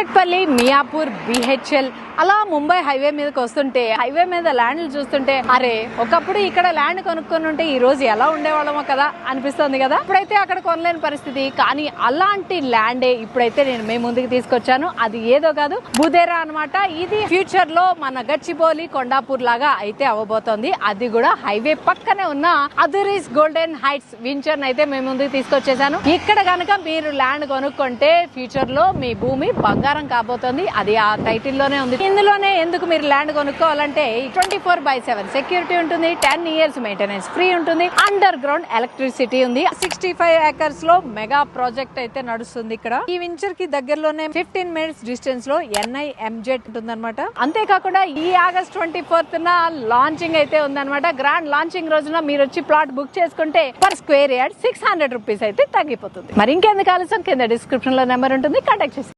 Kukatpally, Miyapur, BHEL అలా Mumbai highway మీదకి వస్తుంటే హైవే మీద ల్యాండ్లు చూస్తుంటే అరే ఒకప్పుడు ఇక్కడ ల్యాండ్ కొనుక్కొని ఉంటే ఈ రోజు ఎలా ఉండేవాళ్ళమో కదా అనిపిస్తుంది కదా. ఇప్పుడైతే అక్కడ కొనలేని పరిస్థితి, కానీ అలాంటి ల్యాండే ఇప్పుడైతే నేను మీ ముందుకు తీసుకొచ్చాను. అది ఏదో కాదు, బుదేరా అన్నమాట. ఇది ఫ్యూచర్ లో మన గచ్చిబౌలి, కొండాపూర్ లాగా అయితే అవ్వబోతోంది. అది కూడా హైవే పక్కనే ఉన్న అదురీస్ గోల్డెన్ హైట్స్ వెంచర్ అయితే మేము ముందుకు తీసుకొచ్చేసాను. ఇక్కడ గనక మీరు ల్యాండ్ కొనుక్కుంటే ఫ్యూచర్ లో మీ భూమి బంగారం కాబోతోంది. అది ఆ టైటిల్ లోనే ఉంది. ఇందులోనే ఎందుకు మీరు ల్యాండ్ కొనుక్కోవాలంటే 24/7 సెక్యూరిటీ ఉంటుంది, 10 years మెయింటెనెన్స్ ఫ్రీ ఉంటుంది, అండర్ గ్రౌండ్ ఎలక్ట్రిసిటీ ఉంది. 65 acres లో మెగా ప్రాజెక్ట్ అయితే నడుస్తుంది. ఇక్కడ ఈ వెంచర్ కి దగ్గరలోనే 15 minutes డిస్టెన్స్ లో NIMZ ఉంటుందన్నమాట. అంతేకాకుండా ఈ August 24th లాంచింగ్ అయితే ఉందన్నమాట. గ్రాండ్ లాంచింగ్ రోజున మీరు వచ్చి ప్లాట్ బుక్ చేసుకుంటే పర్ స్క్వేర్ యార్డ్ 600 rupees అయితే తగ్గిపోతుంది. మరి ఇంకెందుకు ఆలస్యం, కింద డిస్క్రిప్షన్ లో నెంబర్ ఉంటుంది, కాంటాక్ట్ చేసి